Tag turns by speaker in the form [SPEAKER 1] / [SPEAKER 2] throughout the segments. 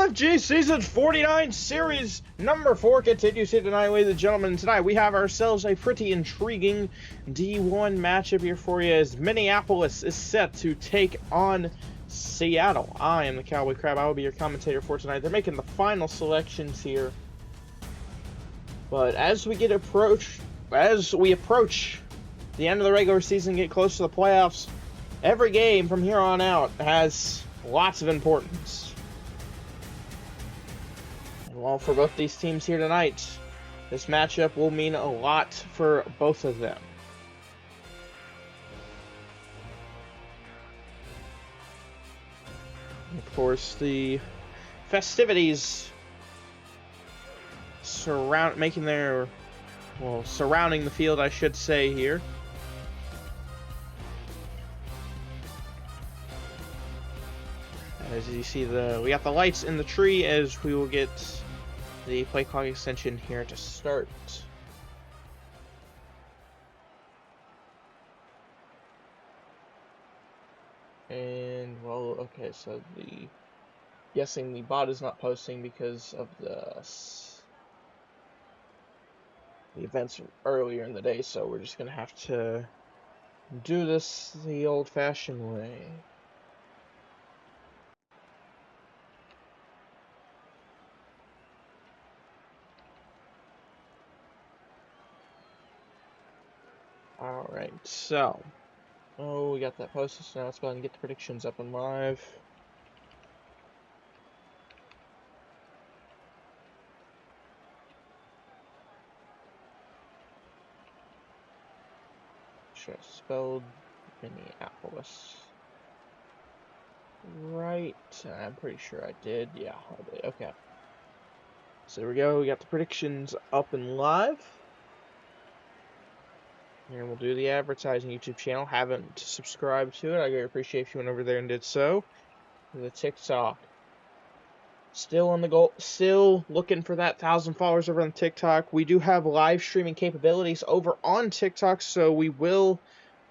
[SPEAKER 1] LFG Season 49 Series number 4 continues here tonight, ladies and gentlemen. Tonight we have ourselves a pretty intriguing D1 matchup here for you as Minneapolis is set to take on Seattle. I am the Cowboy Crab. I will be your commentator for tonight. They're making the final selections here. But as we approach the end of the regular season, get close to the playoffs, every game from here on out has lots of importance. And well, for both these teams here tonight, this matchup will mean a lot for both of them. And of course, the festivities surrounding the field, I should say here. As you see, we got the lights in the tree as we will get the play clock extension here to start. And well, okay, so guessing the bot is not posting because of the events earlier in the day, so we're just gonna have to do this the old-fashioned way. Alright, so we got that posted, so now let's go ahead and get the predictions up and live. Should have spelled Minneapolis right. I'm pretty sure I did. Yeah, I did. Okay. So there we go. We got the predictions up and live. And we'll do the advertising YouTube channel. Haven't subscribed to it. I greatly appreciate if you went over there and did so. The TikTok. Still on the goal. Still looking for that 1,000 followers over on TikTok. We do have live streaming capabilities over on TikTok, so we will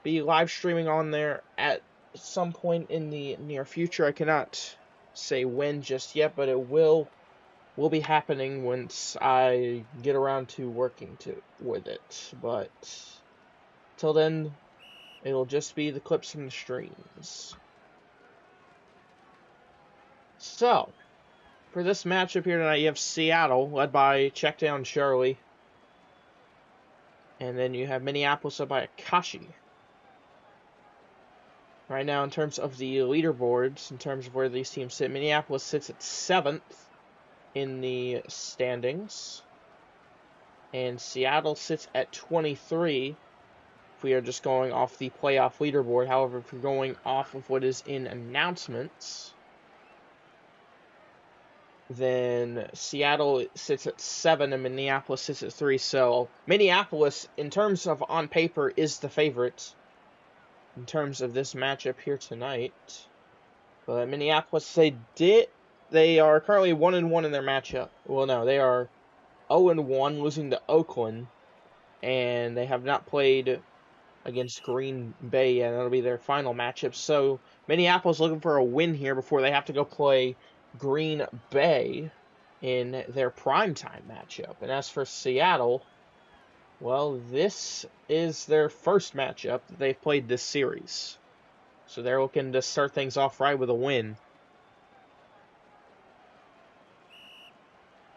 [SPEAKER 1] be live streaming on there at some point in the near future. I cannot say when just yet, but it will be happening once I get around to working with it. But till then, it'll just be the clips from the streams. So, for this matchup here tonight, you have Seattle, led by Checkdown Charlie. And then you have Minneapolis, led by Akashi. Right now, in terms of the leaderboards, in terms of where these teams sit, Minneapolis sits at 7th in the standings. And Seattle sits at 23. If we are just going off the playoff leaderboard. However, if we're going off of what is in announcements, then Seattle sits at 7 and Minneapolis sits at 3. So Minneapolis, in terms of on paper, is the favorite in terms of this matchup here tonight. But Minneapolis, they are currently 1-1 in their matchup. Well, no, they are 0-1, losing to Oakland, and they have not played against Green Bay yet. That'll be their final matchup. So Minneapolis looking for a win here before they have to go play Green Bay in their primetime matchup. And as for Seattle, well, this is their first matchup that they've played this series. So they're looking to start things off right with a win.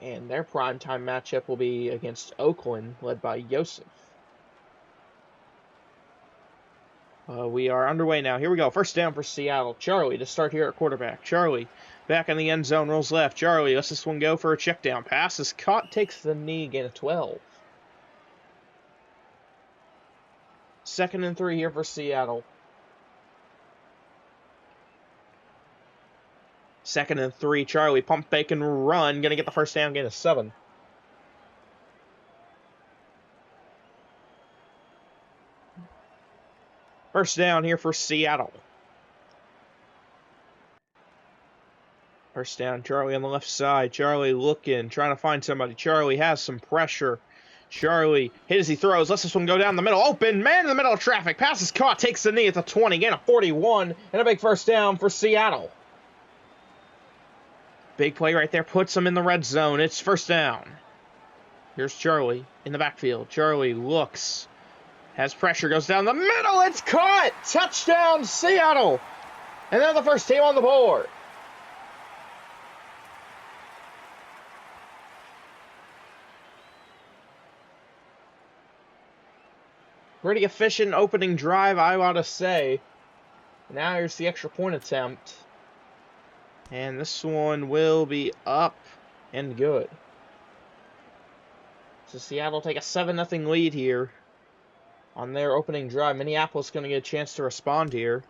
[SPEAKER 1] And their primetime matchup will be against Oakland, led by Yosef. We are underway now. Here we go. First down for Seattle. Charlie to start here at quarterback. Charlie back in the end zone, rolls left. Charlie lets this one go for a check down. Pass is caught, takes the knee, gain of 12. 2nd and 3 here for Seattle. 2nd and 3. Charlie pump, fake, and run. Gonna get the first down, gain of 7. First down here for Seattle. First down, Charlie on the left side. Charlie looking, trying to find somebody. Charlie has some pressure. Charlie hit as he throws. Lets this one go down the middle. Open man in the middle of traffic. Pass is caught. Takes the knee at the 20. Gain of 41. And a big first down for Seattle. Big play right there. Puts him in the red zone. It's first down. Here's Charlie in the backfield. Charlie looks. Has pressure. Goes down the middle. It's caught. Touchdown, Seattle. And they're the first team on the board. Pretty efficient opening drive, I ought to say. Now here's the extra point attempt. And this one will be up and good. So Seattle take a 7-0 lead here on their opening drive. Minneapolis going to get a chance to respond here.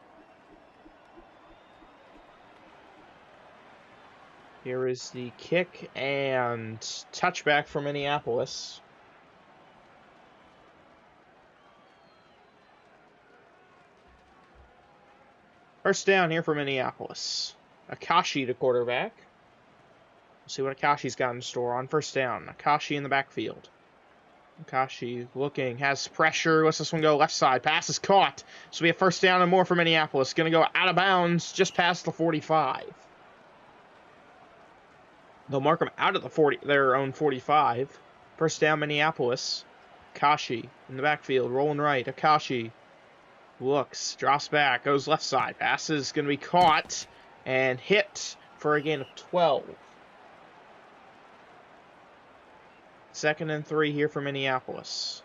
[SPEAKER 1] Here is the kick and touchback for Minneapolis. First down here for Minneapolis. Akashi to quarterback. We'll see what Akashi's got in store on first down. Akashi in the backfield. Akashi looking, has pressure. Let's this one go left side. Pass is caught. So we have first down and more for Minneapolis. Going to go out of bounds just past the 45. They'll mark them out at their own 45. First down, Minneapolis. Akashi in the backfield, rolling right. Akashi looks, drops back, goes left side. Pass is going to be caught and hit for a gain of 12. 2nd and 3 here for Minneapolis.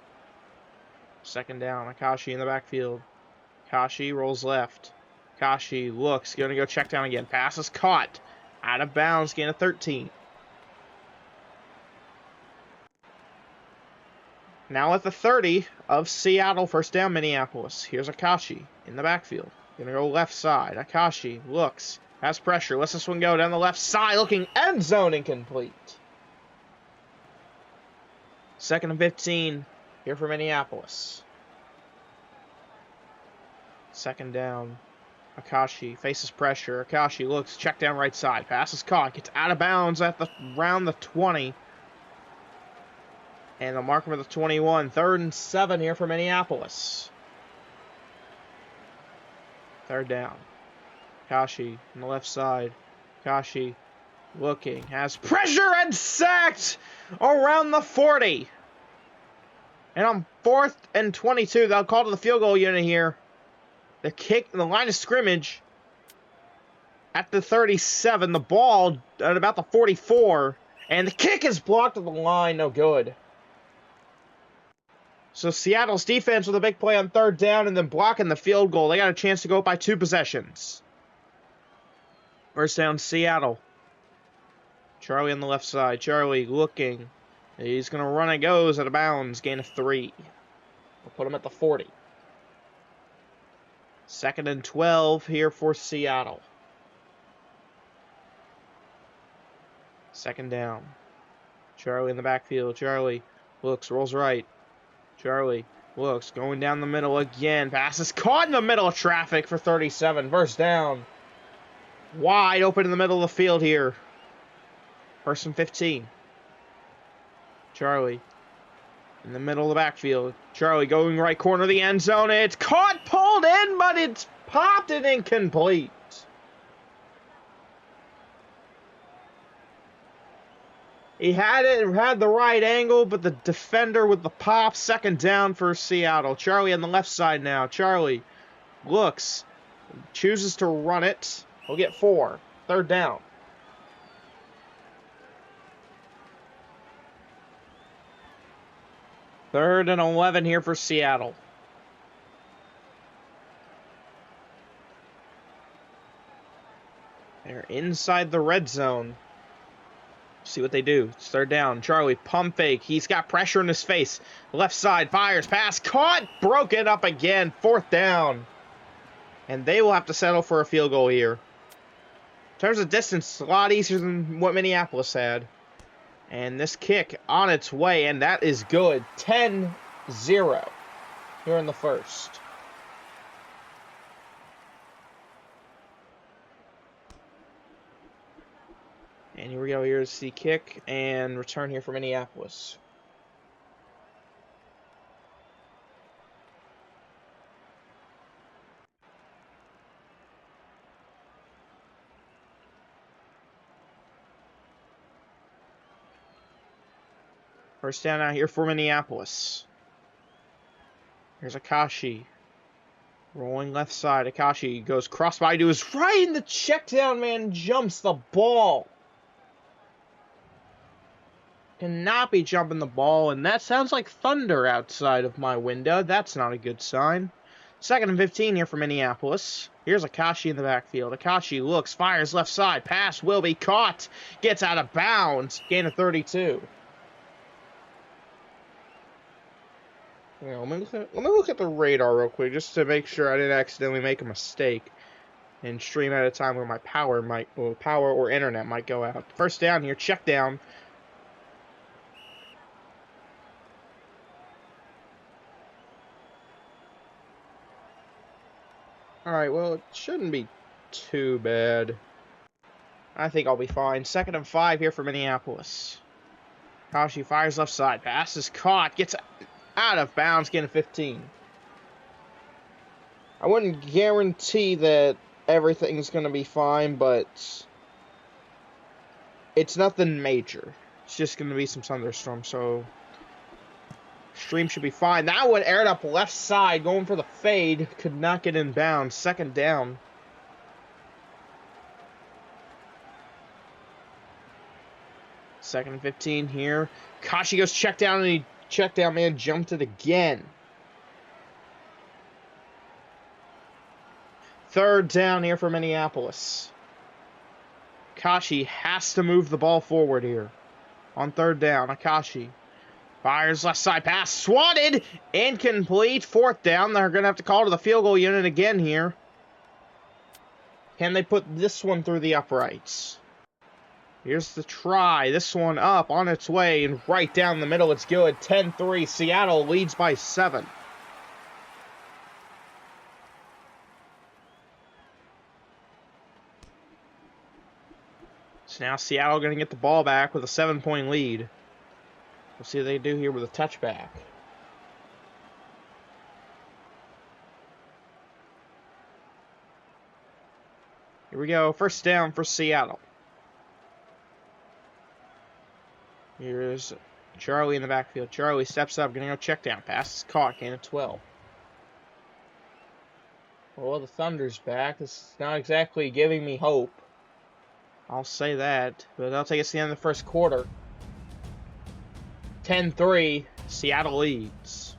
[SPEAKER 1] Second down, Akashi in the backfield. Akashi rolls left. Akashi looks, going to go check down again. Pass is caught. Out of bounds, gain of 13. Now at the 30 of Seattle, first down Minneapolis. Here's Akashi in the backfield. Gonna go left side. Akashi looks, has pressure. Lets this one go down the left side, looking end zone incomplete. 2nd and 15 here for Minneapolis. Second down. Akashi faces pressure. Akashi looks, check down right side. Pass is caught. Gets out of bounds at around the 20. And they'll mark him at the 21. 3rd and 7 here for Minneapolis. Third down. Akashi on the left side. Akashi looking, has pressure and sacked around the 40. And on 4th and 22, they'll call to the field goal unit here. The kick, the line of scrimmage at the 37. The ball at about the 44. And the kick is blocked at the line. No good. So Seattle's defense with a big play on 3rd down and then blocking the field goal. They got a chance to go up by 2 possessions. First down, Seattle. Charlie on the left side. Charlie looking. He's going to run and goes out of bounds. Gain of 3. We'll put him at the 40. 2nd and 12 here for Seattle. Second down. Charlie in the backfield. Charlie looks, rolls right. Charlie looks, going down the middle again. Pass is caught in the middle of traffic for 37. First down. Wide open in the middle of the field here. 1st and 15. Charlie in the middle of the backfield. Charlie going right corner of the end zone. It's caught, pulled in, but it's popped and incomplete. He had the right angle, but the defender with the pop. Second down for Seattle. Charlie on the left side now. Charlie looks, chooses to run it. He'll get 4. 3rd down. Third and 11 here for Seattle. They're inside the red zone. See what they do. It's 3rd down. Charlie, pump fake. He's got pressure in his face. Left side, fires, pass, caught, broken up again. 4th down. And they will have to settle for a field goal here. In terms of distance, a lot easier than what Minneapolis had. And this kick on its way, and that is good. 10-0 here in the first. And here we go. Here's the kick and return here for Minneapolis. First down out here for Minneapolis. Here's Akashi. Rolling left side. Akashi goes crossbody to his right, and the check down man jumps the ball. Cannot be jumping the ball, and that sounds like thunder outside of my window. That's not a good sign. 2nd and 15 here for Minneapolis. Here's Akashi in the backfield. Akashi looks, fires left side. Pass will be caught. Gets out of bounds. Gain of 32. Yeah, let me look at the radar real quick just to make sure I didn't accidentally make a mistake and stream at a time where my power or internet might go out. First down here, check down. Alright, well, it shouldn't be too bad. I think I'll be fine. 2nd and 5 here for Minneapolis. Kashi fires left side. Pass is caught. Gets out of bounds. Getting 15. I wouldn't guarantee that everything's going to be fine, but it's nothing major. It's just going to be some thunderstorms, so stream should be fine. That one aired up left side, going for the fade. Could not get in bounds. 2nd down. Second and 15 here. Kashi goes check down, and he check down man jumped it again. 3rd down here for Minneapolis. Akashi has to move the ball forward here. On 3rd down, Akashi fires left side pass, swatted, incomplete. 4th down, they're going to have to call to the field goal unit again here. Can they put this one through the uprights? Here's the try. This one up on its way and right down the middle. It's good. 10-3. Seattle leads by 7. So now Seattle going to get the ball back with a 7-point lead. We'll see what they do here with a touchback. Here we go. First down for Seattle. Here's Charlie in the backfield. Charlie steps up, going to go check down. Pass is caught. Gain of 12. Well, the Thunder's back. This is not exactly giving me hope. I'll say that. But that'll take us to the end of the first quarter. 10-3. Seattle leads.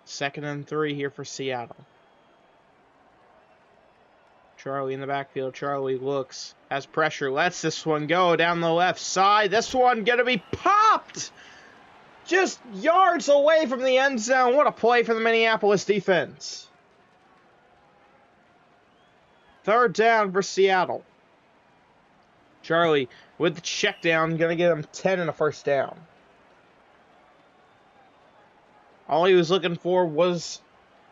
[SPEAKER 1] 2nd and 3 here for Seattle. Charlie in the backfield. Charlie looks, has pressure, lets this one go down the left side. This one gonna be popped! Just yards away from the end zone. What a play for the Minneapolis defense. 3rd down for Seattle. Charlie with the check down, gonna get him 10 and a first down. All he was looking for was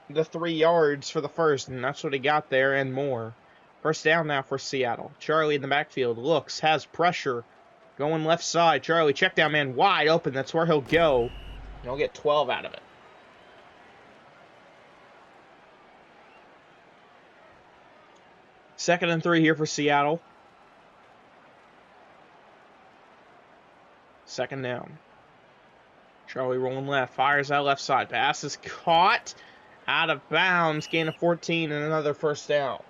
[SPEAKER 1] the 3 yards for the first, and that's what he got there and more. First down now for Seattle. Charlie in the backfield looks, has pressure, going left side. Charlie, check down man, wide open. That's where he'll go. And he'll get 12 out of it. Second and 3 here for Seattle. 2nd down. Charlie rolling left, fires out left side. Pass is caught. Out of bounds, gain of 14 and another first down.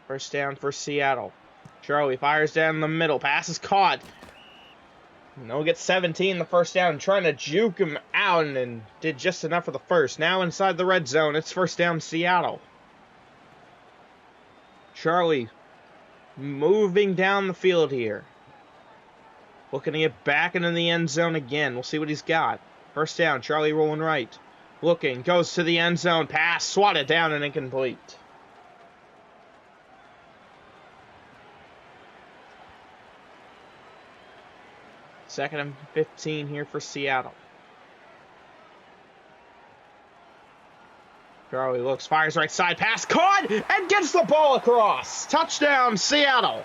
[SPEAKER 1] First down for Seattle. Charlie fires down the middle. Pass is caught. And they'll get 17 the first down, trying to juke him out and did just enough for the first. Now inside the red zone, it's first down Seattle. Charlie moving down the field here. Looking to get back into the end zone again. We'll see what he's got. First down, Charlie rolling right. Looking, goes to the end zone. Pass, swatted down and incomplete. Second and 15 here for Seattle. Charlie looks, fires right side, pass caught, and gets the ball across. Touchdown, Seattle.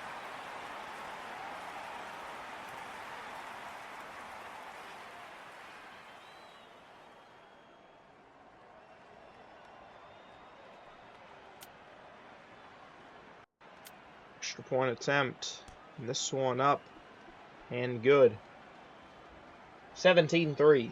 [SPEAKER 1] extra point attempt. And this one up and good. 17-3.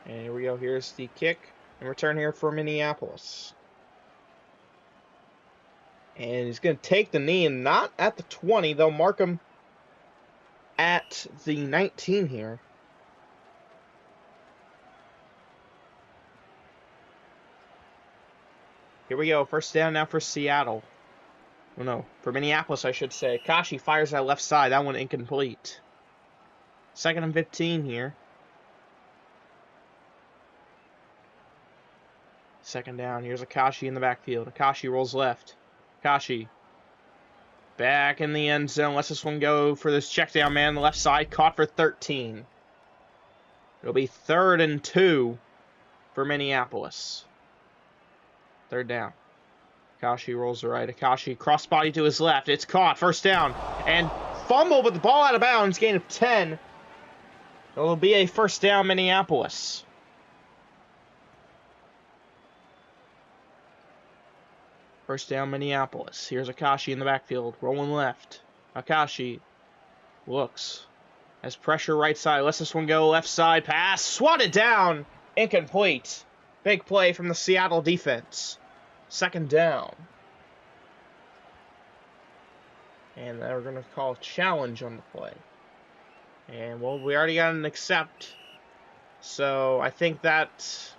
[SPEAKER 1] And here we go. Here's the kick and return here for Minneapolis. And he's going to take the knee, and not at the 20. They'll mark him at the 19 here. Here we go. First down now for Seattle. Oh, no. For Minneapolis, I should say. Kashi fires that left side. That one incomplete. 2nd and 15 here. 2nd down. Here's Akashi in the backfield. Akashi rolls left. Akashi back in the end zone. Lets this one go for this check down man on the left side. Caught for 13. It'll be 3rd and 2 for Minneapolis. 3rd down. Akashi rolls to right. Akashi crossbody to his left. It's caught. 1st down. And fumble with the ball out of bounds. Gain of 10. It'll be a 1st down Minneapolis. First down, Minneapolis. Here's Akashi in the backfield. Rolling left. Akashi looks. Has pressure right side. Lets this one go left side. Pass. Swatted down. Incomplete. Big play from the Seattle defense. 2nd down. And they're going to call a challenge on the play. And, well, we already got an accept. So, I think that...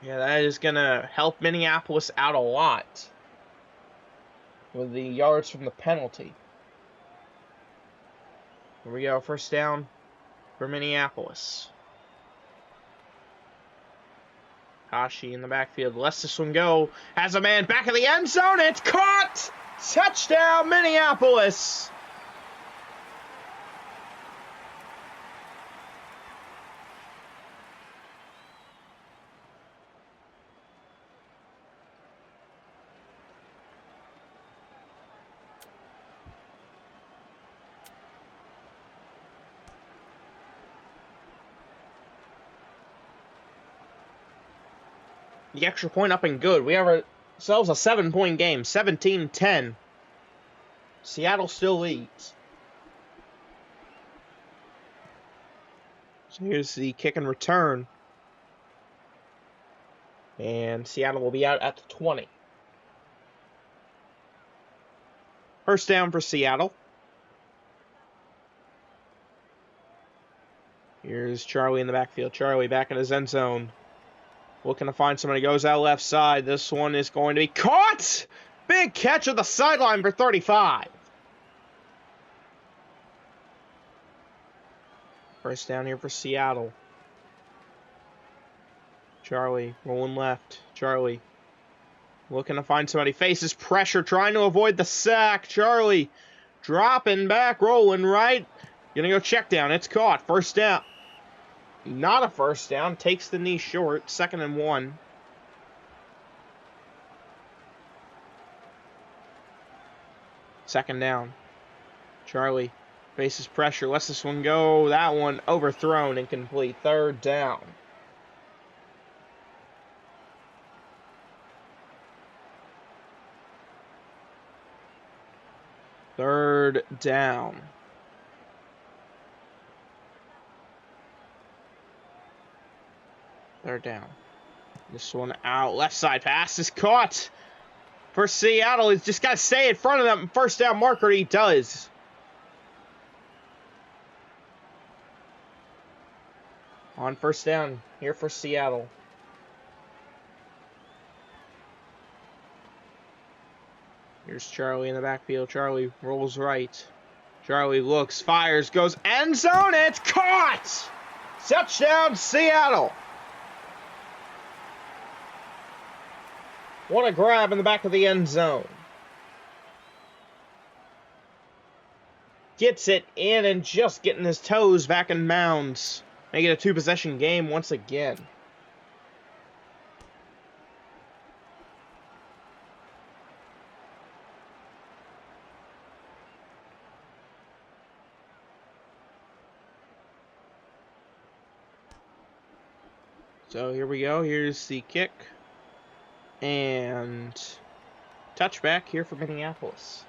[SPEAKER 1] yeah, that is going to help Minneapolis out a lot with the yards from the penalty. Here we go. 1st down for Minneapolis. Kashi in the backfield. Lets this one go. Has a man back in the end zone. It's caught! Touchdown, Minneapolis! The extra point up and good. We have ourselves a 7-point game. 17-10. Seattle still leads. So here's the kick and return. And Seattle will be out at the 20. 1st down for Seattle. Here's Charlie in the backfield. Charlie back in his end zone. Looking to find somebody. Goes out left side. This one is going to be caught! Big catch at the sideline for 35. 1st down here for Seattle. Charlie rolling left. Charlie looking to find somebody. Faces pressure. Trying to avoid the sack. Charlie dropping back. Rolling right. Gonna go check down. It's caught. 1st down. Not a 1st down. Takes the knee short. 2nd and 1. Second down. Charlie faces pressure. Lets this one go. That one overthrown. Incomplete. 3rd down. Third down. Third down. This one out. Left side pass is caught for Seattle. He's just got to stay in front of that 1st down marker. He does. On 1st down here for Seattle. Here's Charlie in the backfield. Charlie rolls right. Charlie looks, fires, goes end zone. It's caught! Touchdown, Seattle. What a grab in the back of the end zone. Gets it in and just getting his toes back in bounds. Make it a 2-possession game once again. So here we go. Here's the kick. And touchback here for Minneapolis.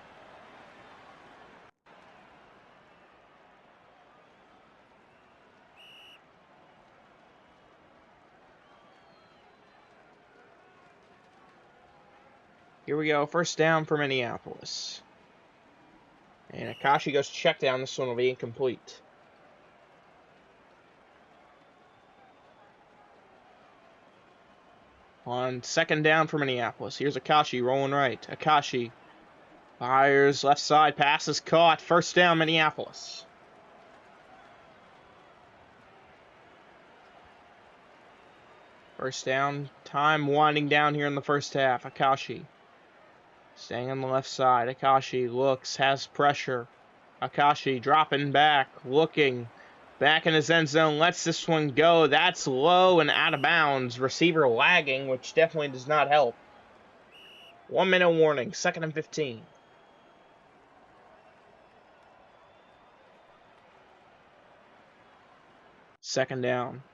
[SPEAKER 1] Here we go. First down for Minneapolis. And Akashi goes check down. This one will be incomplete. On second down for Minneapolis. Here's Akashi rolling right. Akashi fires left side. Pass is caught. First down, Minneapolis. First down. Time winding down here in the first half. Akashi staying on the left side. Akashi looks, has pressure. Akashi dropping back, looking. Back in his end zone, lets this one go. That's low and out of bounds. Receiver lagging, which definitely does not help. 1 minute warning, 2nd and 15. Second down.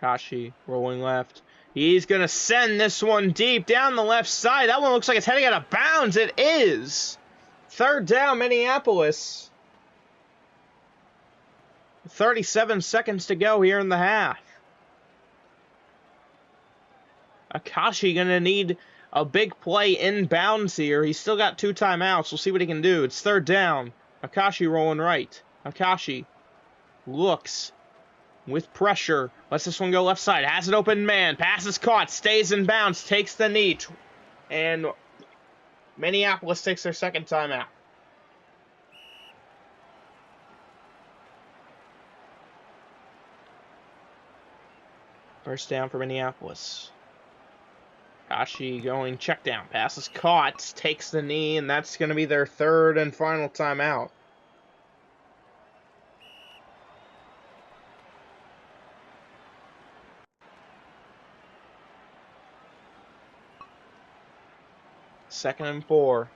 [SPEAKER 1] Kashi rolling left. He's going to send this one deep down the left side. That one looks like it's heading out of bounds. It is. Third down, Minneapolis. 37 seconds to go here in the half. Akashi going to need a big play inbounds here. He's still got 2 timeouts. We'll see what he can do. It's third down. Akashi rolling right. Akashi looks with pressure. Lets this one go left side. Has an open man. Pass is caught. Stays in bounds. Takes the knee. And Minneapolis takes their second timeout. First down for Minneapolis. Kashi going check down. Pass is caught. Takes the knee, and that's going to be their third and final timeout. Second and 4.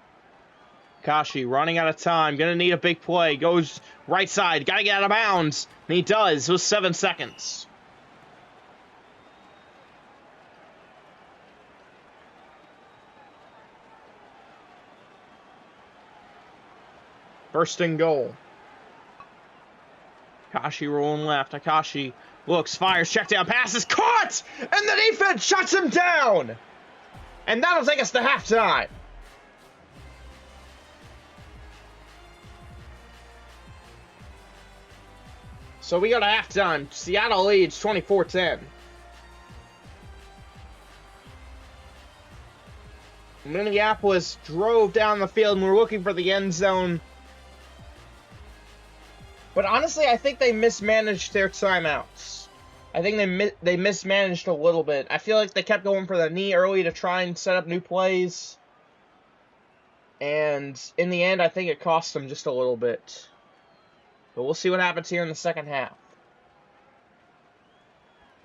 [SPEAKER 1] Kashi running out of time. Going to need a big play. Goes right side. Got to get out of bounds. And he does with 7 seconds. First and goal. Akashi rolling left. Akashi looks, fires, check down, pass is caught! And the defense shuts him down! And that'll take us to halftime. So we go to halftime. Seattle leads 24-10. Minneapolis drove down the field and we're looking for the end zone. But honestly, I think they mismanaged their timeouts. I think they mismanaged a little bit. I feel like they kept going for the knee early to try and set up new plays. And in the end, I think it cost them just a little bit. But we'll see what happens here in the second half.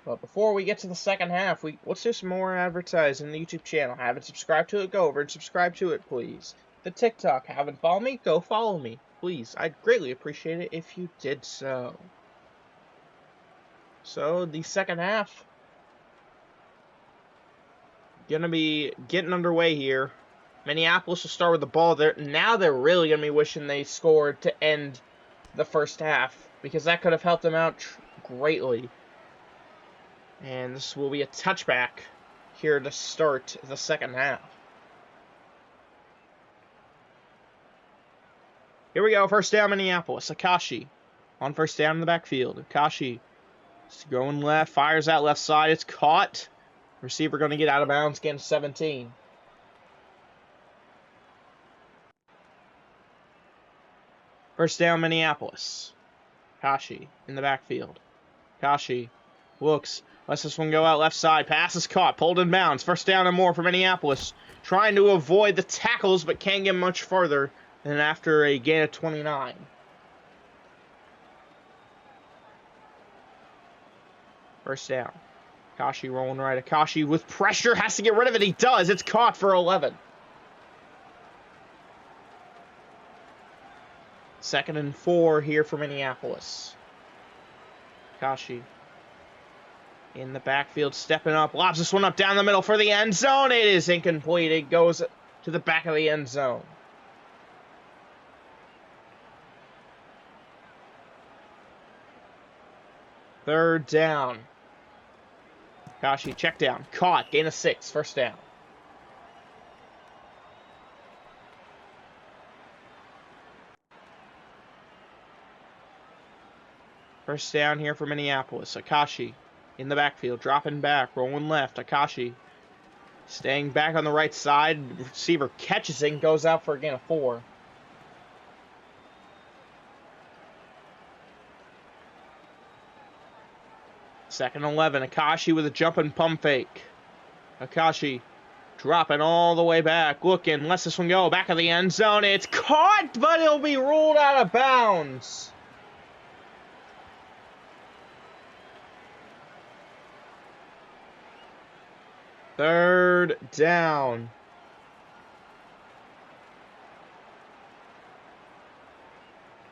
[SPEAKER 1] But before we get to the second half, let's do some more advertising on the YouTube channel. Haven't subscribed to it? Go over and subscribe to it, please. The TikTok, haven't followed me? Go follow me. Please, I'd greatly appreciate it if you did so. So, the second half, gonna be getting underway here. Minneapolis will start with the ball. Now they're really gonna be wishing they scored to end the first half, because that could have helped them out greatly. And this will be a touchback here to start the second half. Here we go, first down Minneapolis. Akashi on first down in the backfield. Akashi is going left, fires out left side. It's caught. Receiver going to get out of bounds, getting 17. First down Minneapolis. Akashi in the backfield. Akashi looks, lets this one go out left side. Pass is caught, pulled in bounds. First down and more for Minneapolis. Trying to avoid the tackles, but can't get much further. And after a gain of 29. First down. Akashi rolling right. Akashi with pressure has to get rid of it. He does. It's caught for 11. Second and 4 here for Minneapolis. Akashi in the backfield, stepping up, lobs this one up down the middle for the end zone. It is incomplete. It goes to the back of the end zone. Third down. Kashi, check down. Caught. Gain of 6. First down. First down here for Minneapolis. Akashi in the backfield, dropping back, rolling left. Akashi staying back on the right side. Receiver catches it and goes out for a gain of 4. Second 11. Akashi with a jumping pump fake. Akashi dropping all the way back, looking, lets this one go, back of the end zone. It's caught, but it'll be ruled out of bounds. Third down.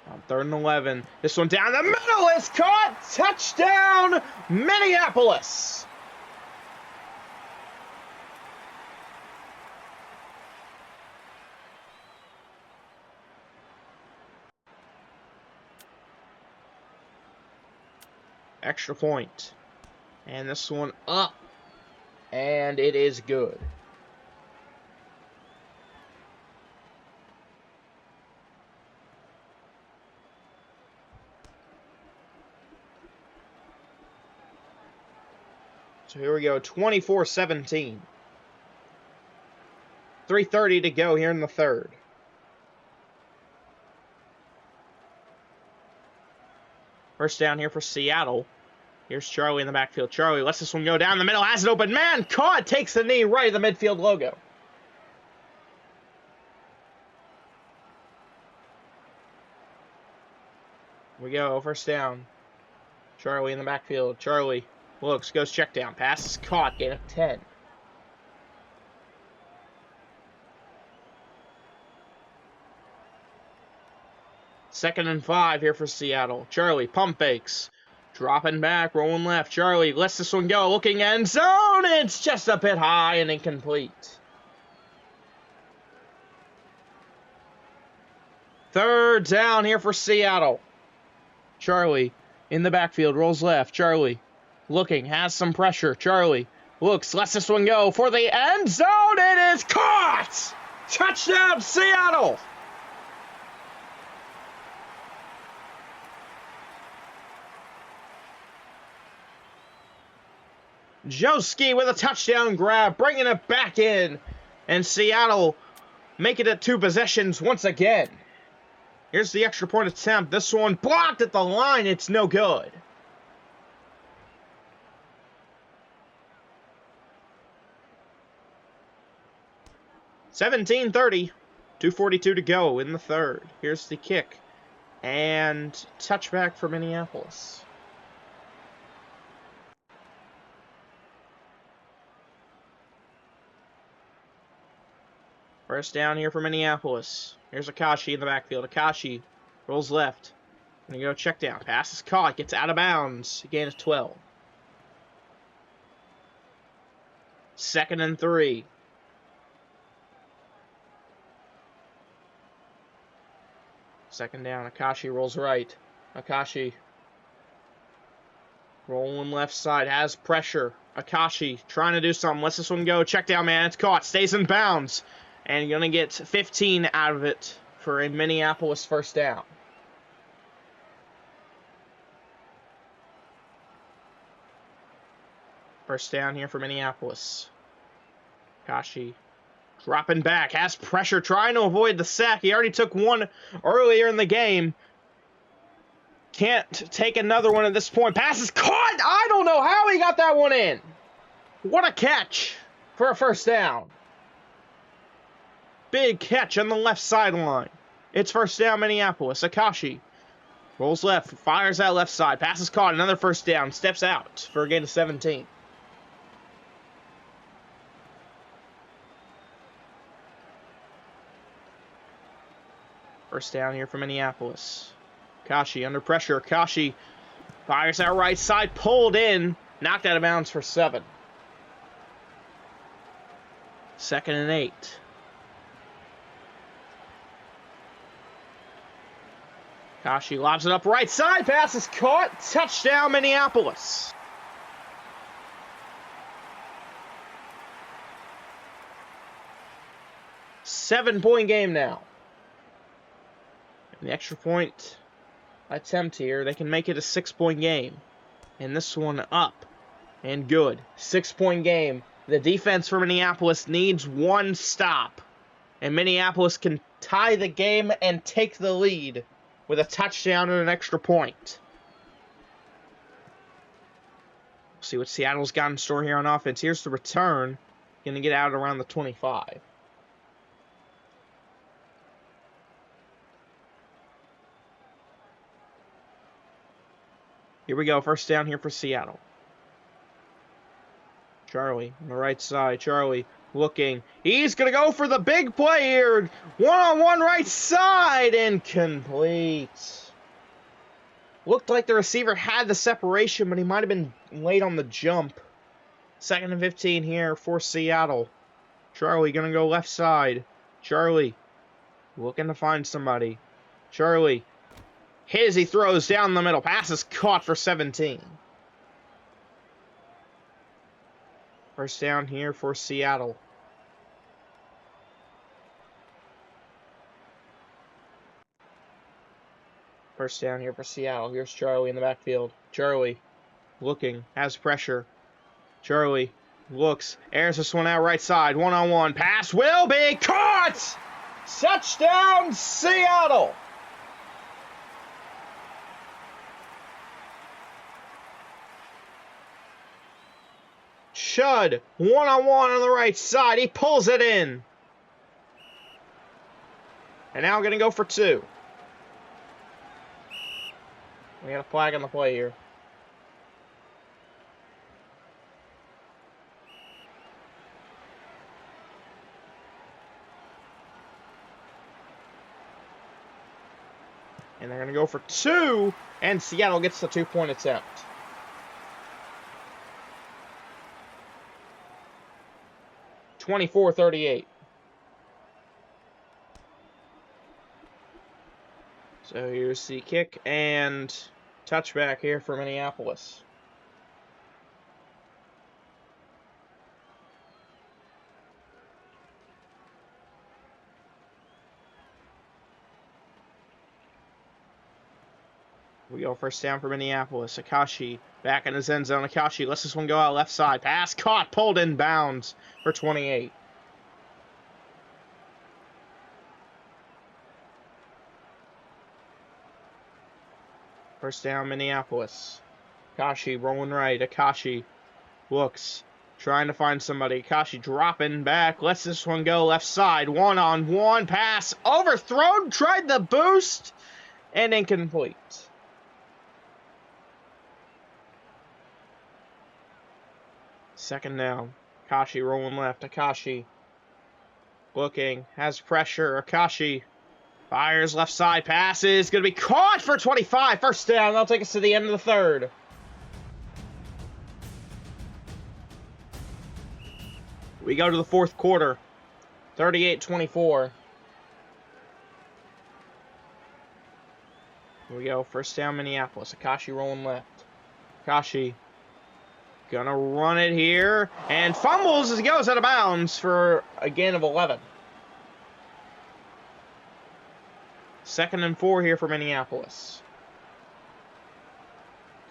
[SPEAKER 1] On 3rd and 11. This one down the middle is caught. Touchdown, Minneapolis. Extra point. And this one up. And it is good. So here we go, 24-17. 3:30 to go here in the third. First down here for Seattle. Here's Charlie in the backfield. Charlie lets this one go down the middle. Has an open man. Caught. Takes the knee right at the midfield logo. Here we go. First down. Charlie in the backfield. Charlie looks. Goes check down. Pass is caught. Gain of 10. Second and 5 here for Seattle. Charlie pump fakes. Dropping back, rolling left. Charlie lets this one go. Looking end zone. It's just a bit high and incomplete. Third down here for Seattle. Charlie in the backfield, rolls left. Charlie looking, has some pressure. Charlie looks, lets this one go for the end zone. It is caught! Touchdown, Seattle! Joski with a touchdown grab, bringing it back in. And Seattle making it 2 possessions once again. Here's the extra point attempt. This one blocked at the line. It's no good. (17:30). 2:42 to go in the third. Here's the kick. And touchback for Minneapolis. First down here for Minneapolis. Here's Akashi in the backfield. Akashi rolls left. Gonna go check down. Pass is caught. Gets out of bounds. Gain of 12. Second and 3. Second down. Akashi rolls right. Akashi rolling left side. Has pressure. Akashi trying to do something. Lets this one go. Check down, man. It's caught. Stays in bounds. And you're going to get 15 out of it for a Minneapolis first down. First down here for Minneapolis. Kashi dropping back. Has pressure. Trying to avoid the sack. He already took one earlier in the game. Can't take another one at this point. Pass is caught. I don't know how he got that one in. What a catch for a first down. Big catch on the left sideline. It's first down, Minneapolis. Akashi rolls left, fires out left side. Pass is caught. Another first down. Steps out for a gain of 17. First down here for Minneapolis. Akashi under pressure. Akashi fires out right side. Pulled in Knocked out of bounds for 7. 2nd and 8. Kashi lobs it up right side. Pass is caught. Touchdown, Minneapolis. Seven-point game now. And the extra point attempt here, they can make it a 6-point game. And this one up and good. 6-point game. The defense for Minneapolis needs one stop. And Minneapolis can tie the game and take the lead with a touchdown and an extra point. See what Seattle's got in store here on offense. Here's the return. Going to get out around the 25. Here we go. First down here for Seattle. Charlie on the right side. Charlie looking. He's going to go for the big play here. One-on-one right side. Incomplete. Looked like the receiver had the separation, but he might have been late on the jump. 2nd and 15 here for Seattle. Charlie going to go left side. Charlie looking to find somebody. Charlie. He throws down the middle. Pass is caught for 17. First down here for Seattle. First down here for Seattle. Here's Charlie in the backfield. Charlie looking, has pressure. Charlie looks, airs this one out right side. One-on-one. Pass will be caught! Touchdown, Seattle! Shud, one-on-one on the right side. He pulls it in. And now going to go for 2. We got a flag on the play here. And they're going to go for 2. And Seattle gets the 2-point attempt. (24-38). So here's the kick and touchback here for Minneapolis. We go first down for Minneapolis. Akashi back in his end zone. Akashi lets this one go out left side. Pass caught, pulled in bounds for 28. First down, Minneapolis. Akashi rolling right. Akashi looks, trying to find somebody. Akashi dropping back. Lets this one go left side. One-on-one pass. Overthrown. Tried the boost. And incomplete. Second down. Akashi rolling left. Akashi looking. Has pressure. Akashi fires left side. Passes. Going to be caught for 25. First down. That'll take us to the end of the third. We go to the fourth quarter. 38-24. Here we go. First down, Minneapolis. Akashi rolling left. Akashi gonna run it here. And fumbles as he goes out of bounds for a gain of 11. 2nd and 4 here for Minneapolis.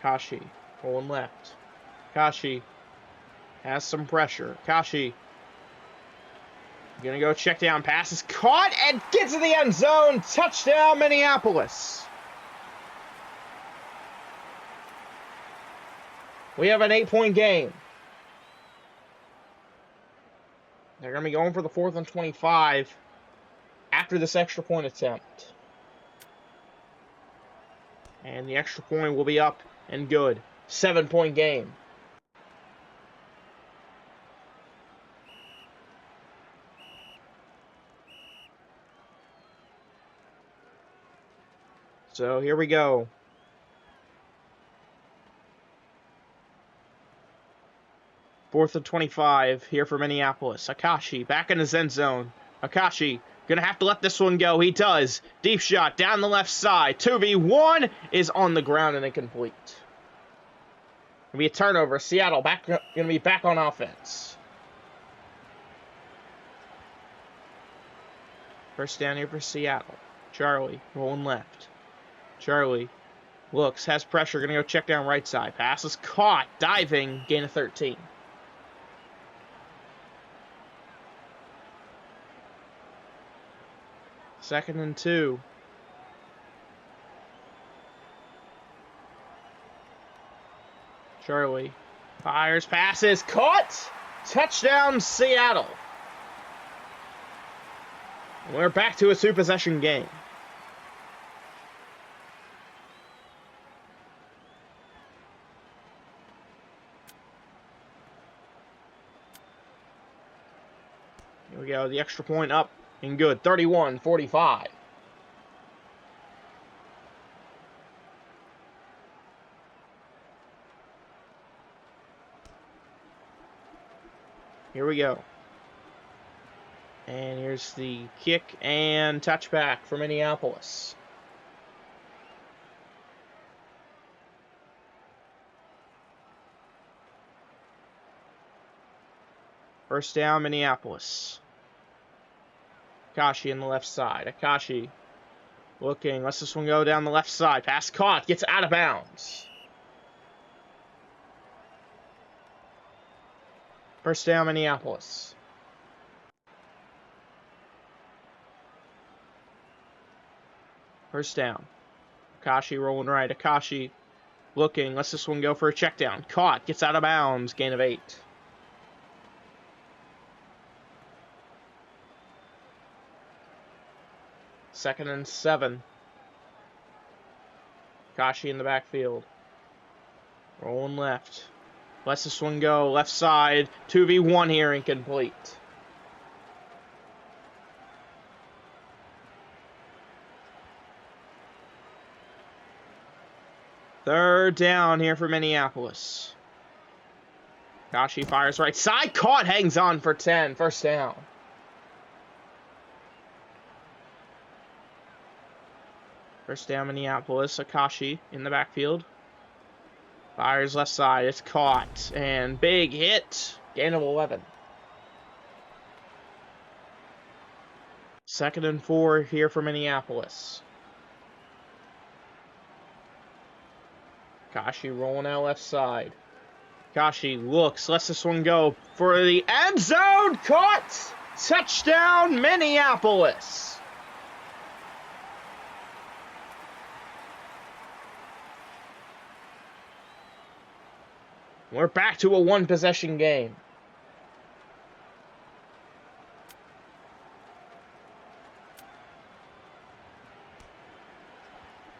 [SPEAKER 1] Akashi rolling left. Akashi has some pressure. Akashi gonna go check down. Pass is caught and gets to the end zone. Touchdown, Minneapolis. We have an 8-point game. They're going to be going for the 4th and 25 after this extra point attempt. And the extra point will be up and good. 7-point game. So here we go. 4th and 25 here for Minneapolis. Akashi back in his end zone. Akashi gonna have to let this one go. He does. Deep shot down the left side. 2v1 is on the ground and incomplete. Gonna be a turnover. Seattle gonna be back on offense. First down here for Seattle. Charlie rolling left. Charlie looks, has pressure, gonna go check down right side. Pass is caught, diving, gain of 13. Second and 2. Charlie fires, passes, caught! Touchdown, Seattle. We're back to a 2-possession game. Here we go, the extra point up and good. 31-45. Here we go. And here's the kick and touchback for Minneapolis. First down, Minneapolis. Akashi on the left side. Akashi looking, lets this one go down the left side. Pass caught, gets out of bounds. First down, Minneapolis. First down. Akashi rolling right. Akashi looking, lets this one go for a check down. Caught, gets out of bounds, gain of 8. Second and 7. Akashi in the backfield. Rolling left. Lets this one go, left side. 2v1 here, incomplete. Third down here for Minneapolis. Akashi fires right side. Caught, hangs on for 10. First down. First down, Minneapolis. Akashi in the backfield. Fires left side. It's caught. And big hit. Gain of 11. Second and 4 here for Minneapolis. Akashi rolling out left side. Akashi looks, lets this one go for the end zone. Caught! Touchdown, Minneapolis! We're back to a 1-possession game.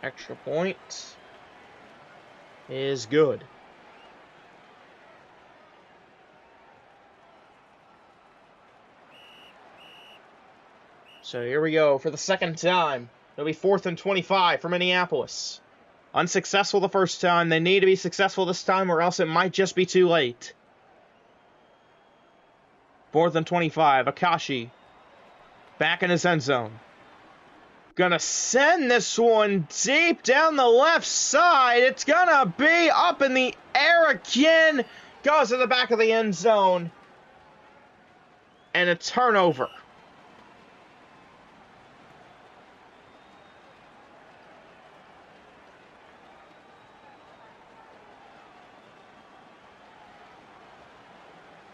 [SPEAKER 1] Extra point is good. So here we go for the second time. It'll be 4th and 25 for Minneapolis. Unsuccessful the first time. They need to be successful this time or else it might just be too late. 4th and 25. Akashi back in his end zone. Gonna send this one deep down the left side. It's gonna be up in the air again. Goes to the back of the end zone. And a turnover.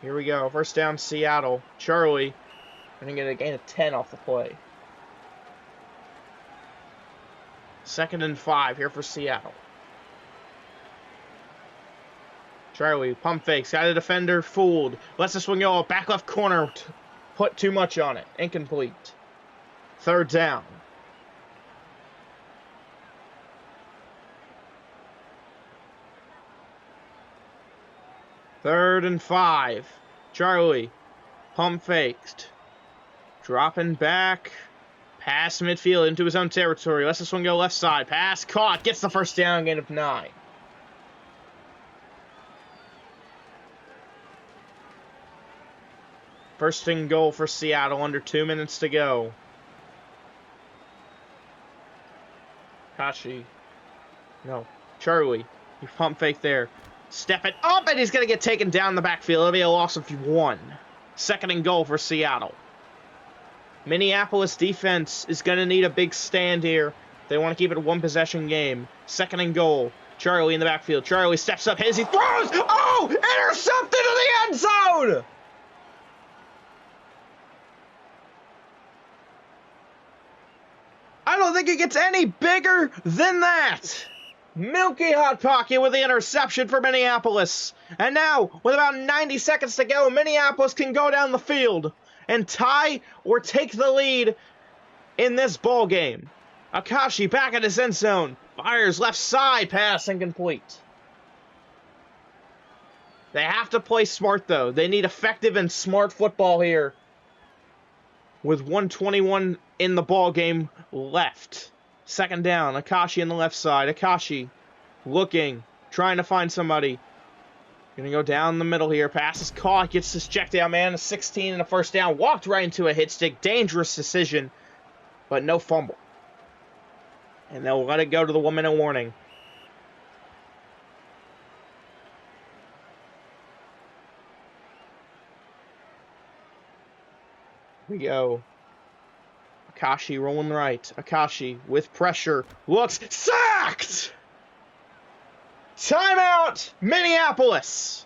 [SPEAKER 1] Here we go. First down, Seattle. Charlie. Gonna get a gain of 10 off the play. Second and 5 here for Seattle. Charlie, pump fakes. Got a defender fooled. Lets this one go. Back left corner. Put too much on it. Incomplete. Third down. Third and 5. Charlie. Pump fakes. Dropping back. Pass midfield into his own territory. Lets this one go left side. Pass caught. Gets the first down. Gain of 9. First and goal for Seattle, under 2 minutes to go. Kashi. No. Charlie. You pump fake there. Step it up, and he's going to get taken down in the backfield. It'll be a loss of 1. Second and goal for Seattle. Minneapolis defense is going to need a big stand here. They want to keep it a 1-possession game. Second and goal. Charlie in the backfield. Charlie steps up, hits, he throws! Oh! Intercepted in the end zone! I don't think it gets any bigger than that. Milky Hot Pocket with the interception for Minneapolis. And now, with about 90 seconds to go, Minneapolis can go down the field and tie or take the lead in this ball game. Akashi back at his end zone. Fires left side, pass incomplete. They have to play smart, though. They need effective and smart football here. With 1:21 in the ball game left. Second down, Akashi on the left side. Akashi looking, trying to find somebody. Gonna go down the middle here. Pass is caught, gets this check down, man. A 16 and a first down. Walked right into a hit stick. Dangerous decision, but no fumble. And they'll let it go to the 1-minute warning. Here we go. Akashi rolling right. Akashi with pressure. Looks sacked! Timeout, Minneapolis!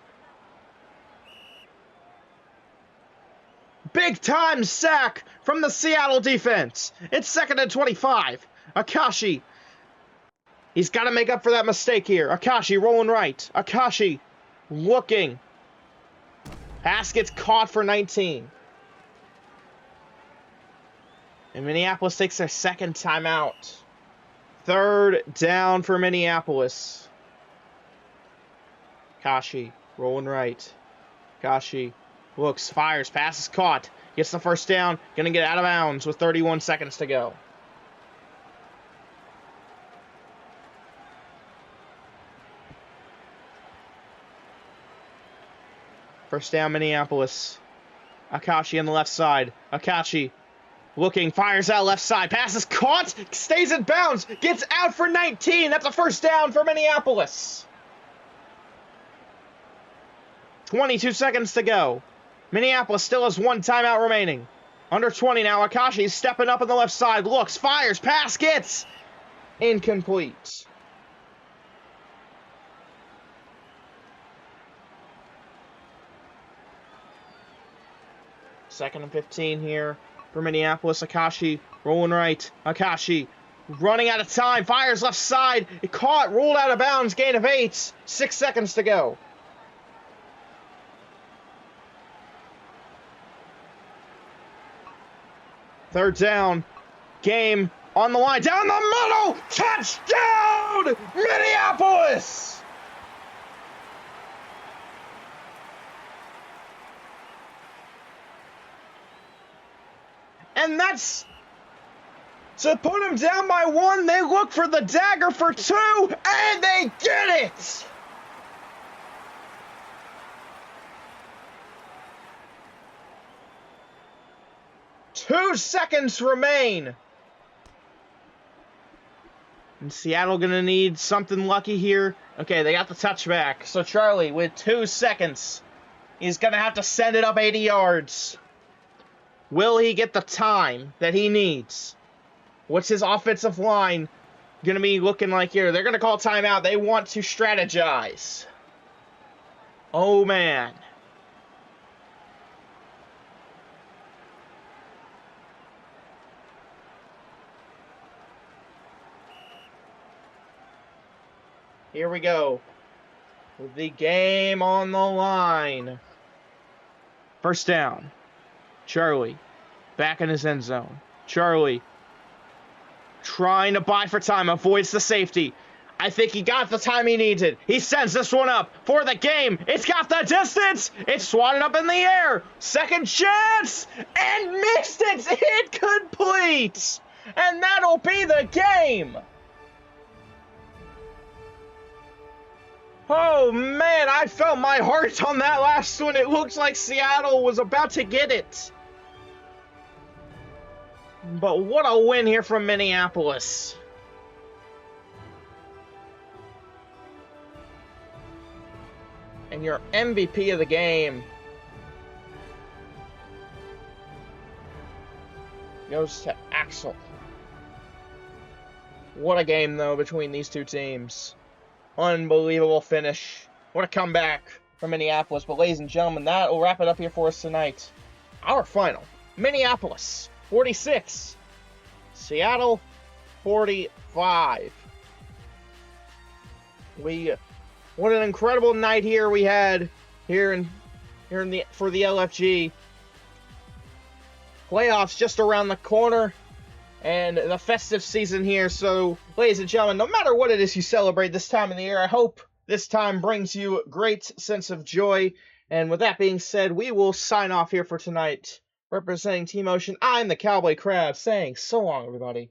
[SPEAKER 1] Big time sack from the Seattle defense. It's 2nd and 25. Akashi. He's got to make up for that mistake here. Akashi rolling right. Akashi looking. Pass gets caught for 19. And Minneapolis takes their second timeout. Third down for Minneapolis. Akashi rolling right. Akashi looks, fires, pass is caught. Gets the first down. Gonna get out of bounds with 31 seconds to go. First down, Minneapolis. Akashi on the left side. Akashi looking, fires out left side. Pass is caught, stays in bounds, gets out for 19. That's a first down for Minneapolis. 22 seconds to go. Minneapolis still has 1 timeout remaining. Under 20 now. Akashi stepping up on the left side. Looks, fires, pass gets incomplete. Second and 15 here for Minneapolis. Akashi rolling right. Akashi running out of time. Fires left side. It caught, rolled out of bounds. Gain of 8. 6 seconds to go. Third down. Game on the line. Down the middle. Touchdown! Minneapolis! And that's to put them down by 1. They look for the dagger for 2, and they get it! Two seconds remain. And Seattle gonna need something lucky here. Okay, they got the touchback. So Charlie, with 2 seconds, he's gonna have to send it up 80 yards. Will he get the time that he needs? What's his offensive line going to be looking like here? They're going to call timeout. They want to strategize. Oh, man. Here we go. With the game on the line. First down. Charlie, back in his end zone. Charlie, trying to buy for time, avoids the safety. I think he got the time he needed. He sends this one up for the game. It's got the distance. It's swatted up in the air. Second chance, and missed it. Incomplete. And that'll be the game. Oh man, I felt my heart on that last one. It looked like Seattle was about to get it. But what a win here from Minneapolis. And your MVP of the game goes to Axel. What a game, though, between these two teams. Unbelievable finish. What a comeback from Minneapolis. But ladies and gentlemen, that will wrap it up here for us tonight. Our final, Minneapolis 46, Seattle 45. What an incredible night here we had for the LFG. Playoffs just around the corner, and the festive season here. So, ladies and gentlemen, no matter what it is you celebrate this time of the year, I hope this time brings you a great sense of joy. And with that being said, we will sign off here for tonight. Representing Team Ocean, I'm the Cowboy Crab, saying so long, everybody.